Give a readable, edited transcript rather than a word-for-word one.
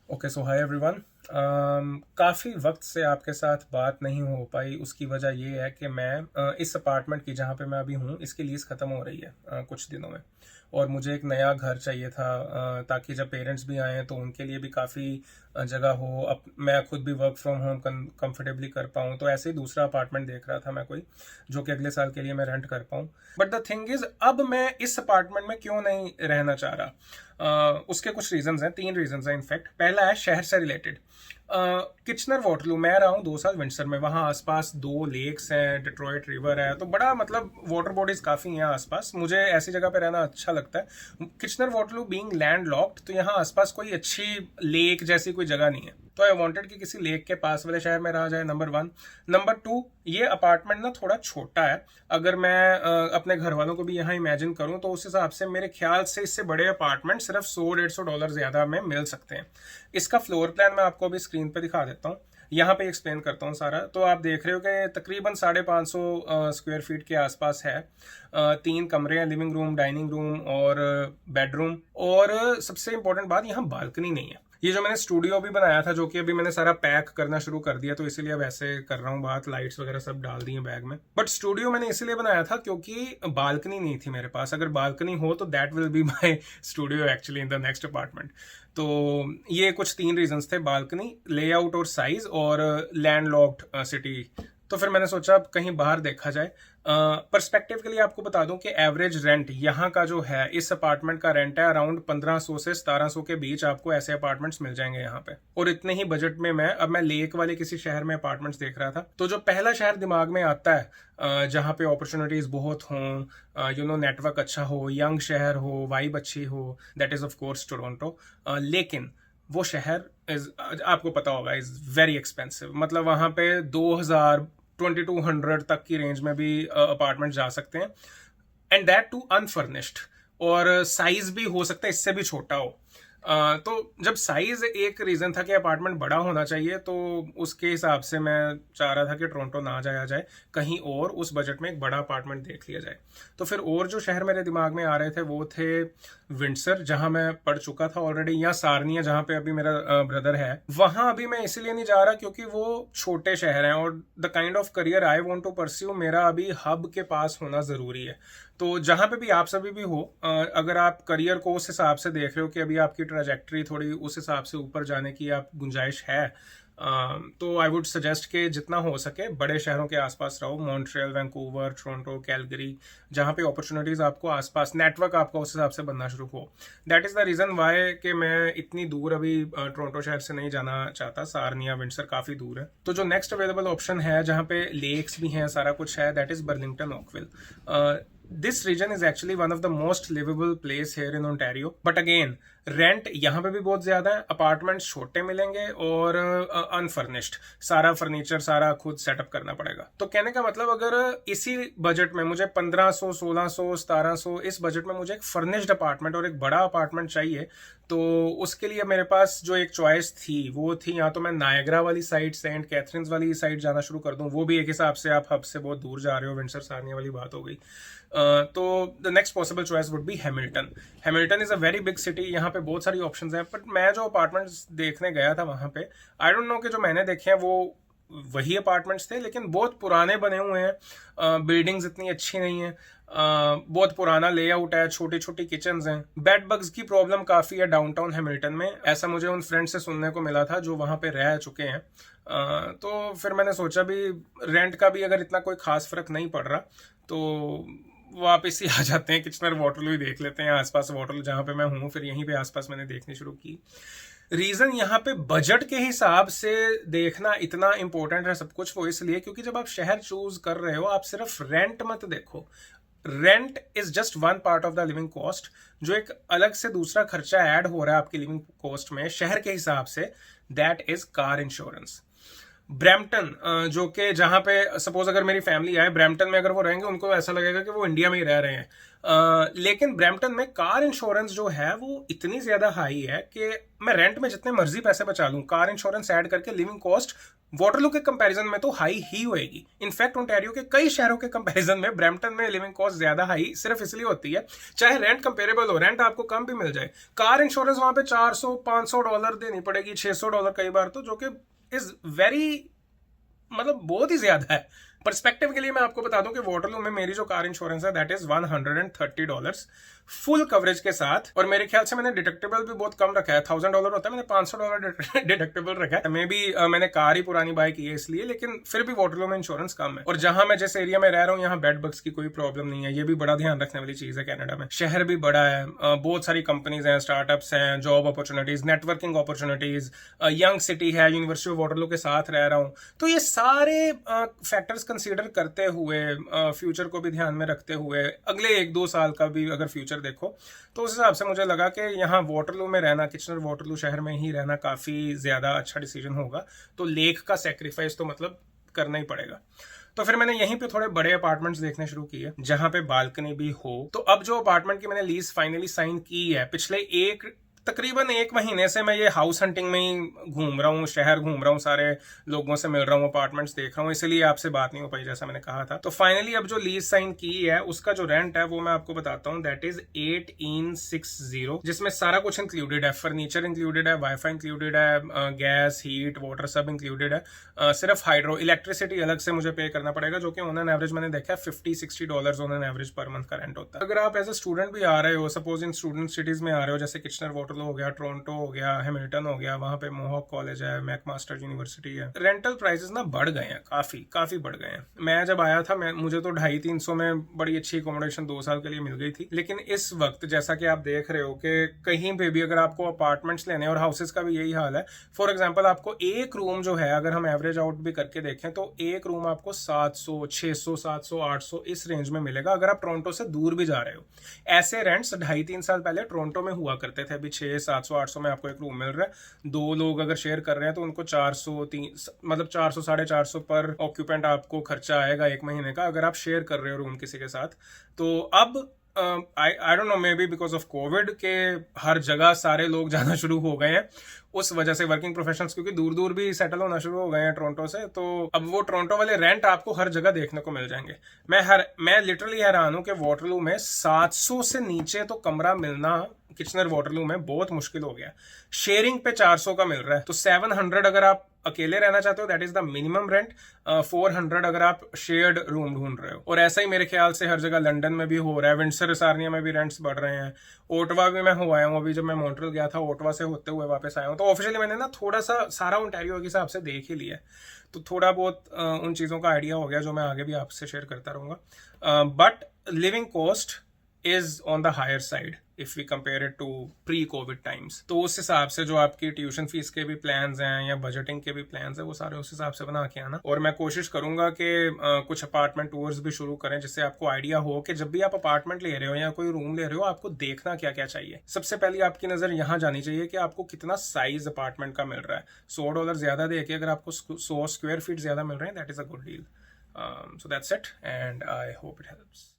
Okay so hi everyone. काफ़ी वक्त से आपके साथ बात नहीं हो पाई। उसकी वजह ये है कि मैं इस अपार्टमेंट की जहाँ पे मैं अभी हूँ इसकी लीज़ ख़त्म हो रही है कुछ दिनों में। और मुझे एक नया घर चाहिए था ताकि जब पेरेंट्स भी आएँ तो उनके लिए भी काफ़ी जगह हो। अब मैं खुद भी वर्क फ्रॉम होम कंफर्टेबली कर पाऊँ, तो ऐसे ही दूसरा अपार्टमेंट देख रहा था मैं कोई, जो कि अगले साल के लिए मैं रेंट कर पाऊँ। बट द थिंग इज़, अब मैं इस अपार्टमेंट में क्यों नहीं रहना चाह रहा। उसके कुछ रीजंस हैं, 3 रीजंस हैं इनफैक्ट। पहला है शहर से रिलेटेड। किचनर वाटरलू, मैं रहा हूँ 2 साल विंडसर में, वहाँ आसपास 2 लेक्स हैं, डिट्रॉयट रिवर है, तो बड़ा मतलब वाटर बॉडीज काफ़ी हैं आसपास। मुझे ऐसी जगह पे रहना अच्छा लगता है। Kitchener Waterloo being land locked, तो यहाँ आसपास कोई अच्छी लेक जैसी कोई जगह नहीं है, तो आई वांटेड कि किसी लेक के पास वाले शहर में रहा जाए, नंबर 1। नंबर 2, ये अपार्टमेंट ना थोड़ा छोटा है। अगर मैं अपने घर वालों को भी यहाँ इमेजिन करूँ तो उस हिसाब से मेरे ख्याल से इससे बड़े अपार्टमेंट सिर्फ $100-150 ज़्यादा में मिल सकते हैं। इसका फ्लोर प्लान मैं आपको अभी स्क्रीन पे दिखा देता हूँ, यहाँ पे एक्सप्लेन करता हूँ सारा। तो आप देख रहे हो कि तकरीबन 550 स्क्वायर फीट के आसपास है। 3 कमरे हैं, लिविंग रूम, डाइनिंग रूम और बेडरूम। और सबसे इंपॉर्टेंट बात, यहाँ बालकनी नहीं है। ये जो मैंने स्टूडियो भी बनाया था, जो कि अभी मैंने सारा पैक करना शुरू कर दिया, तो इसीलिए अब ऐसे कर रहा हूँ बात, लाइट्स वगैरह सब डाल दी हैं बैग में। बट स्टूडियो मैंने इसीलिए बनाया था क्योंकि बालकनी नहीं थी मेरे पास। अगर बालकनी हो तो that will be my studio actually in the next apartment. तो ये कुछ 3 रीजंस थे, बालकनी, लेआउट और साइज और लैंडलॉक्ड सिटी। तो फिर मैंने सोचा अब कहीं बाहर देखा जाए। पर्सपेक्टिव के लिए आपको बता दूं कि एवरेज रेंट यहाँ का जो है, इस अपार्टमेंट का रेंट है अराउंड 1500 से 1700 के बीच। आपको ऐसे अपार्टमेंट्स मिल जाएंगे यहाँ पे, और इतने ही बजट में मैं लेक वाले किसी शहर में अपार्टमेंट्स देख रहा था। तो जो पहला शहर दिमाग में आता है जहाँ पे अपॉर्चुनिटीज बहुत हों, नेटवर्क अच्छा हो, यंग शहर हो, वाइब अच्छी हो, that is of course Toronto. लेकिन वो शहर इज, आपको पता होगा, इज वेरी एक्सपेंसिव। मतलब वहाँ पे 2000 2200 तक की रेंज में भी अपार्टमेंट जा सकते हैं, एंड दैट टू अनफर्निश्ड। और साइज भी हो सकता है इससे भी छोटा हो। तो जब साइज एक रीजन था कि अपार्टमेंट बड़ा होना चाहिए, तो उसके हिसाब से मैं चाह रहा था कि टोरंटो ना जाया जाए, कहीं और उस बजट में एक बड़ा अपार्टमेंट देख लिया जाए। तो फिर और जो शहर मेरे दिमाग में आ रहे थे वो थे विंडसर, जहां मैं पढ़ चुका था ऑलरेडी, या सारनिया जहां पे अभी मेरा ब्रदर है। वहां अभी मैं इसीलिए नहीं जा रहा क्योंकि वो छोटे शहर हैं, और the kind of career I want to pursue मेरा अभी हब के पास होना जरूरी है। तो जहां पे भी आप सभी भी हो, अगर आप करियर को उस हिसाब से देख रहे हो कि अभी आपकी ट्रैजेक्टरी थोड़ी उस हिसाब से ऊपर जाने की आप गुंजाइश है, तो आई वुड सजेस्ट कि जितना हो सके बड़े शहरों के आसपास रहो। मॉन्ट्रियल, वैंकूवर, टोरंटो, कैलगरी, जहाँ पे अपॉर्चुनिटीज आपको आसपास, नेटवर्क आपका उस हिसाब से बनना शुरू हो। That is the reason why कि मैं इतनी दूर अभी टोरंटो शहर से नहीं जाना चाहता। सारनिया, विंडसर काफी दूर है। तो जो नेक्स्ट अवेलेबल ऑप्शन है जहाँ पे लेक्स भी हैं, सारा कुछ है, that is Burlington Oakville. This region is actually one of the most liveable place here in Ontario, but again rent यहाँ पे भी बहुत ज्यादा है, अपार्टमेंट छोटे मिलेंगे और अनफर्निश्ड, सारा फर्नीचर सारा खुद सेटअप करना पड़ेगा। तो कहने का मतलब, अगर इसी बजट में मुझे 1500, 1600, 1700, इस बजट में मुझे एक फर्निश्ड अपार्टमेंट और एक बड़ा अपार्टमेंट चाहिए, तो उसके लिए मेरे पास जो एक चॉइस थी वो थी, या तो मैं नायग्रा वाली साइड, सेंट कैथरीन्स वाली साइड जाना शुरू कर दूं, वो भी एक हिसाब से आप हब से बहुत दूर जा रहे हो, विंडसर सारनिया वाली बात हो गई। तो the next possible choice would be Hamilton. Hamilton is a very big city, यहाँ पे बहुत सारी ऑप्शंस हैं, बट मैं जो अपार्टमेंट्स देखने गया था वहाँ पे, आई डोंट नो कि जो मैंने देखे हैं वो वही अपार्टमेंट्स थे, लेकिन बहुत पुराने बने हुए हैं, बिल्डिंग्स इतनी अच्छी नहीं है, बहुत पुराना लेआउट है, छोटी छोटी किचन्स हैं। बेड बग्स की प्रॉब्लम काफ़ी है डाउनटाउन हैमिल्टन में, ऐसा मुझे उन फ्रेंड्स से सुनने को मिला था जो वहाँ पे रह चुके हैं। तो फिर मैंने सोचा भी रेंट का भी अगर इतना कोई खास फर्क नहीं पड़ रहा, तो वापस ही आ जाते हैं, किचनर वाटरलू ही देख लेते हैं आसपास। वाटरलू जहाँ पे मैं हूँ, फिर यहीं पे आसपास मैंने देखनी शुरू की। रीजन यहाँ पे बजट के हिसाब से देखना इतना इंपॉर्टेंट है सब कुछ, वो इसलिए क्योंकि जब आप शहर चूज कर रहे हो, आप सिर्फ रेंट मत देखो। Rent is just one part of the living cost. जो एक अलग से दूसरा खर्चा ऐड हो रहा है आपकी लिविंग कॉस्ट में शहर के हिसाब से, that is car insurance. Brampton, जो कि जहाँ पे सपोज अगर मेरी फैमिली आए ब्रैम्पटन में, अगर वो रहेंगे उनको ऐसा लगेगा कि वो इंडिया में ही रह रहे हैं। लेकिन ब्रैम्पटन में कार इंश्योरेंस जो है वो इतनी ज्यादा हाई है कि मैं रेंट में जितने मर्जी पैसे बचा लूं, कार इंश्योरेंस ऐड करके लिविंग कॉस्ट वाटरलू के कंपैरिजन में तो हाई ही होएगी। इनफैक्ट ओंटारियो के कई शहरों के कंपैरिजन में ब्रैम्पटन में लिविंग कॉस्ट ज्यादा हाई सिर्फ इसलिए होती है, चाहे रेंट कंपेरेबल हो, रेंट आपको कम भी मिल जाए, कार इंश्योरेंस वहां पे $400-500 देनी पड़ेगी, $600 कई बार तो, जो कि इज वेरी, मतलब बहुत ही ज्यादा है। पर्सपेक्टिव के लिए मैं आपको बता दूं कि वाटरलू में मेरी जो कार इंश्योरेंस है दैट इज $130 फुल कवरेज के साथ, और मेरे ख्याल से मैंने डिडक्टेबल भी बहुत कम रखा है, $1000 होता है, मैंने $500 डिडक्टेबल रखा है। मे भी मैंने कार ही पुरानी बाय की है इसलिए, लेकिन फिर भी वाटरलू में इंश्योरेंस कम है। और जहां मैं जिस एरिया में रह रहा हूँ यहाँ बेड बग्स की कोई प्रॉब्लम नहीं है, ये भी बड़ा ध्यान रखने वाली चीज है। कनाडा में शहर भी बड़ा है, बहुत सारी कंपनीज हैं, स्टार्टअप्स हैं, job opportunities, networking opportunities, young city है, यूनिवर्सिटी ऑफ वाटरलू के साथ रह रहा हूँ। तो ये सारे फैक्टर्स कंसीडर करते हुए, फ्यूचर को भी ध्यान में रखते हुए, अगले 1-2 साल का भी अगर फ्यूचर देखो, तो उस हिसाब से मुझे लगा कि यहाँ वाटरलू में रहना, किचनर वाटरलू शहर में ही रहना काफी ज्यादा अच्छा डिसीजन होगा। तो लेक का सेक्रीफाइस तो मतलब करना ही पड़ेगा। तो फिर मैंने यहीं पे थोड़े बड़े अपार्टमेंट्स देखने शुरू किए जहां पे बालकनी भी हो। तो अब जो अपार्टमेंट की मैंने लीज फाइनली साइन की है, पिछले तकरीबन 1 महीने से मैं ये हाउस हंटिंग में ही घूम रहा हूँ, शहर घूम रहा हूँ, सारे लोगों से मिल रहा हूँ, अपार्टमेंट्स देख रहा हूँ, इसलिए आपसे बात नहीं हो पाई जैसा मैंने कहा था। तो फाइनली अब जो लीज साइन की है उसका जो रेंट है वो मैं आपको बताता हूँ, दैट इज 1860, जिसमें सारा कुछ इंक्लूडेड है, फर्नीचर इंक्लूडेड है, वाईफाई इंक्लूडेड है, गैस, हीट, वाटर सब इंक्लूडेड है। सिर्फ हाइड्रो इलेक्ट्रिसिटी अलग से मुझे पे करना पड़ेगा, जो कि ऑन एन एवरेज मैंने देखा है $50-60 on an average per month का रेंट होता है। अगर आप एज ए स्टूडेंट भी आ रहे हो, सपोज इन स्टूडेंट सिटीज में आ रहे हो, जैसे किचनर वाटरलू हो गया, टोरंटो हो गया, हैमिल्टन हो गया, वहां पे मोहॉक कॉलेज है, मैकमास्टर यूनिवर्सिटी है, रेंटल प्राइसेस ना बढ़ गए हैं, काफी बढ़ गए हैं। मैं जब आया था मुझे तो 250-300 में बड़ी अच्छी अकोमोडेशन 2 साल के लिए मिल गई थी। लेकिन इस वक्त जैसा कि आप देख रहे हो कि कहीं पे भी अगर आपको अपार्टमेंट्स लेने, और हाउसेस का भी यही हाल है, फॉर एग्जाम्पल आपको एक रूम जो है, अगर हम एवरेज आउट भी करके देखें तो एक रूम आपको 700, 600, 700, 800 इस रेंज में मिलेगा अगर आप टोरंटो से दूर भी जा रहे हो। ऐसे रेंट्स 2.5-3 साल पहले टोरंटो में हुआ करते थे, अभी 600, 700, 800 में आपको एक रूम मिल रहा है। 2 लोग अगर शेयर कर रहे हैं तो उनको 400, 450 पर ऑक्यूपेंट आपको खर्चा आएगा 1 महीने का, अगर आप शेयर कर रहे हो रूम किसी के साथ। तो अब I don't know, may be because of Covid के हर जगह सारे लोग जाना शुरू हो गए हैं, उस वजह से वर्किंग प्रोफेशनल्स क्योंकि दूर दूर भी सेटल होना शुरू हो गए हैं टोरंटो से, तो अब वो टोरंटो वाले रेंट आपको हर जगह देखने को मिल जाएंगे। मैं लिटरली हैरान हूं कि वाटरलू में 700 से नीचे तो कमरा मिलना किचनर वाटरलू में बहुत मुश्किल हो गया। शेयरिंग पे 400 का मिल रहा है, तो 700 अगर आप अकेले रहना चाहते हो that is the minimum rent, 400 अगर आप शेयर्ड रूम ढूंढ रहे हो। और ऐसा ही मेरे ख्याल से हर जगह लंदन में भी हो रहा है, विंडसर सार्निया में भी रेंट्स बढ़ रहे हैं, ओटवा भी मैं हो आया हूँ, अभी जब मैं मॉन्ट्रियल गया था ओटवा से होते हुए वापस आया हूँ। तो ऑफिशियली मैंने ना थोड़ा सा सारा ओंटारियो के हिसाब से देख ही लिया है, तो थोड़ा बहुत उन चीज़ों का आइडिया हो गया जो मैं आगे भी आपसे शेयर करता रहूँगा। But living cost is on the higher side if we compare it to pre COVID times. तो उस हिसाब से जो आपकी ट्यूशन फीस के भी प्लान्स हैं या बजटिंग के भी प्लान्स हैं वो सारे उस हिसाब से बना के आना। और मैं कोशिश करूंगा कि कुछ अपार्टमेंट टूर्स भी शुरू करें जिससे आपको आइडिया हो कि जब भी आप अपार्टमेंट ले रहे हो या कोई रूम ले रहे हो आपको देखना क्या क्या चाहिए। सबसे पहले आपकी नजर यहाँ जानी चाहिए कि आपको कितना साइज अपार्टमेंट का मिल रहा है। $100 ज्यादा देके अगर आपको 100 स्क्वायर फीट ज्यादा मिल रहे हैं that is a good deal. So that's it and I hope it helps.